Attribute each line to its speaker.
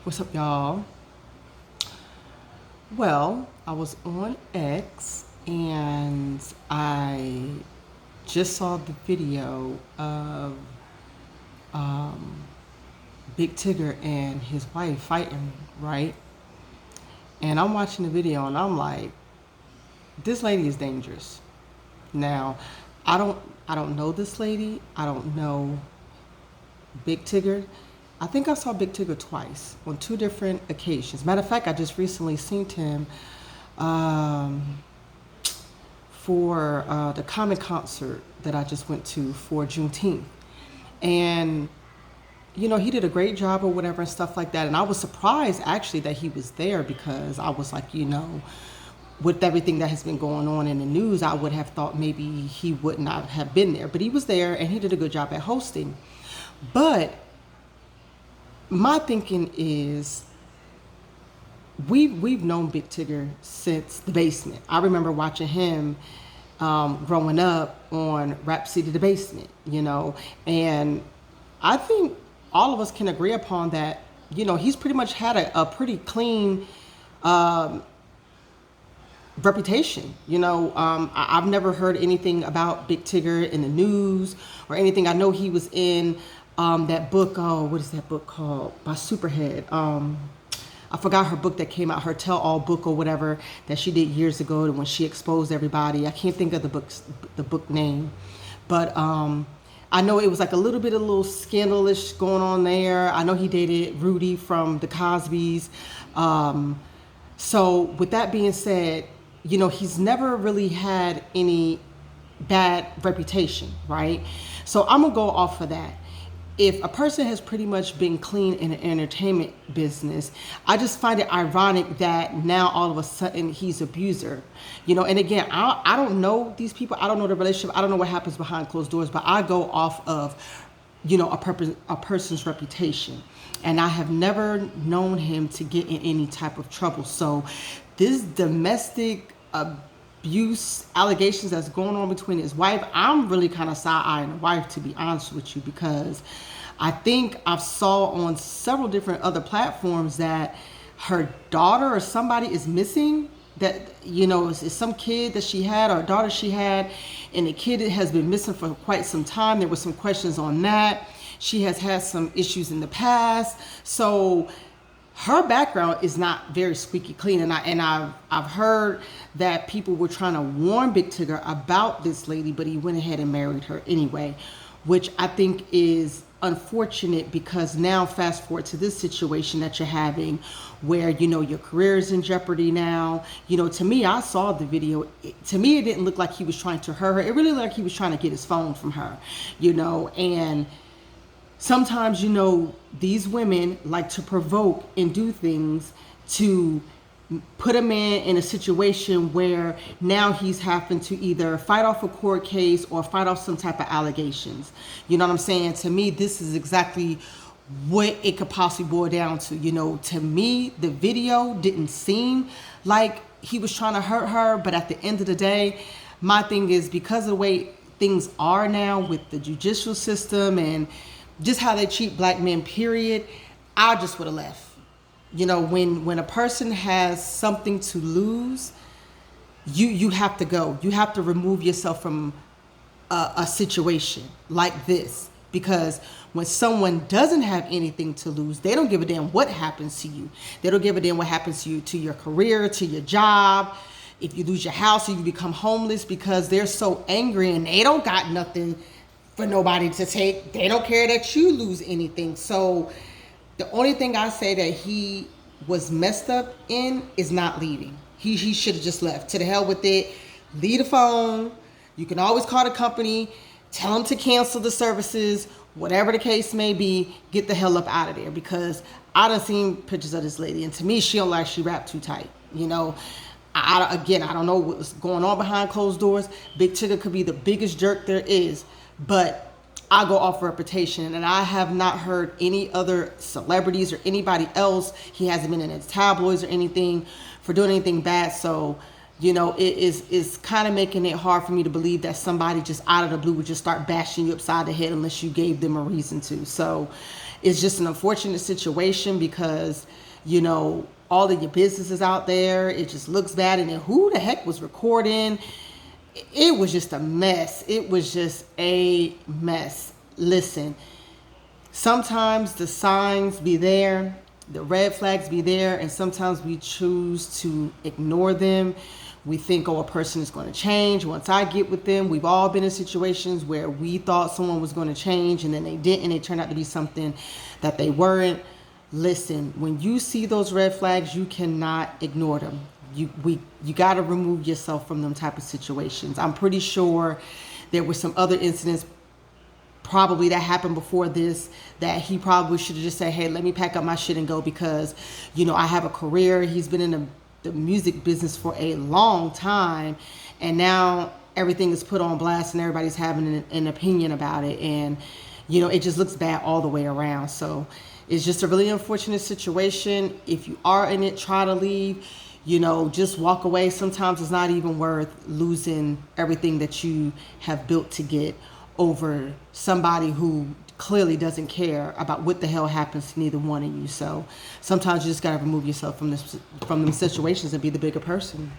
Speaker 1: What's up, y'all? Well, I was on X and I just saw the video of Big Tigger and his wife fighting, right? And I'm watching the video and I'm like, this lady is dangerous. Now, I don't I don't know this lady. I don't know Big Tigger. I think I saw Big Tigger twice on two different occasions. Matter of fact, I just recently seen him um, for the comic concert that I just went to for Juneteenth. And, he did a great job or whatever and stuff like that. And I was surprised actually that he was there because I was like, with everything that has been going on in the news, I would have thought maybe he would not have been there. But he was there and he did a good job at hosting. But my thinking is we've known Big Tigger since the basement. I remember watching him growing up on Rap City the Basement, and I think all of us can agree upon that, he's pretty much had a pretty clean reputation. I've never heard anything about Big Tigger in the news or anything. I know he was in that book. Oh, what is that book called? By Superhead. I forgot her book that came out, her tell-all book or whatever that she did years ago when she exposed everybody. I can't think of the book name, but I know it was like a little scandalous going on there. I know he dated Rudy from the Cosbys. So with that being said, he's never really had any bad reputation, right? So I'm gonna go off of that. If a person has pretty much been clean in the entertainment business, I just find it ironic that now all of a sudden he's an abuser. And again, I don't know these people. I don't know the relationship. I don't know what happens behind closed doors, but I go off of, a person's reputation. And I have never known him to get in any type of trouble. So this domestic abuse allegations that's going on between his wife, I'm really kind of side-eyeing the wife, to be honest with you, because I think I've saw on several different other platforms that her daughter or somebody is missing, that is some kid that she had or a daughter she had, and the kid has been missing for quite some time. There were some questions on that. She has had some issues in the past, so her background is not very squeaky clean. And I've heard that people were trying to warn Big Tigger about this lady, but he went ahead and married her anyway, which I think is unfortunate, because now fast forward to this situation that you're having where, your career is in jeopardy now. To me, I saw the video. To me, it didn't look like he was trying to hurt her. It really looked like he was trying to get his phone from her, and sometimes, these women like to provoke and do things to put a man in a situation where now he's having to either fight off a court case or fight off some type of allegations. You know what I'm saying? To me, this is exactly what it could possibly boil down to. To me, the video didn't seem like he was trying to hurt her, but at the end of the day, my thing is, because of the way things are now with the judicial system and just how they treat black men, period, I just would have left. When a person has something to lose, you have to go. You have to remove yourself from a situation like this, because when someone doesn't have anything to lose, they don't give a damn what happens to you. They don't give a damn what happens to you, to your career, to your job. If you lose your house or you become homeless, because they're so angry and they don't got nothing for nobody to take. They don't care that you lose anything. So the only thing I say that he was messed up in is not leaving. He should have just left. To the hell with it. Leave the phone. You can always call the company, tell them to cancel the services, whatever the case may be. Get the hell up out of there, because I done seen pictures of this lady, and to me, she don't like she wrapped too tight. I don't know what's going on behind closed doors. Big Tigger could be the biggest jerk there is, but I go off reputation, and I have not heard any other celebrities or anybody else. He hasn't been in his tabloids or anything for doing anything bad. So Is kind of making it hard for me to believe that somebody just out of the blue would just start bashing you upside the head unless you gave them a reason to. So it's just an unfortunate situation because, all of your business is out there. It just looks bad. And then who the heck was recording? It was just a mess. It was just a mess. Listen, sometimes the signs be there, the red flags be there, and sometimes we choose to ignore them. We think, oh, a person is going to change once I get with them. We've all been in situations where we thought someone was going to change and then they didn't. It turned out to be something that they weren't. Listen, when you see those red flags, you cannot ignore them. You got to remove yourself from them type of situations. I'm pretty sure there were some other incidents probably that happened before this that he probably should have just said, hey, let me pack up my shit and go because, I have a career. He's been in the music business for a long time, and now everything is put on blast and everybody's having an opinion about it, and it just looks bad all the way around. So it's just a really unfortunate situation. If you are in it, try to leave. Just walk away. Sometimes it's not even worth losing everything that you have built to get over somebody who clearly doesn't care about what the hell happens to neither one of you. So sometimes you just got to remove yourself from them situations and be the bigger person,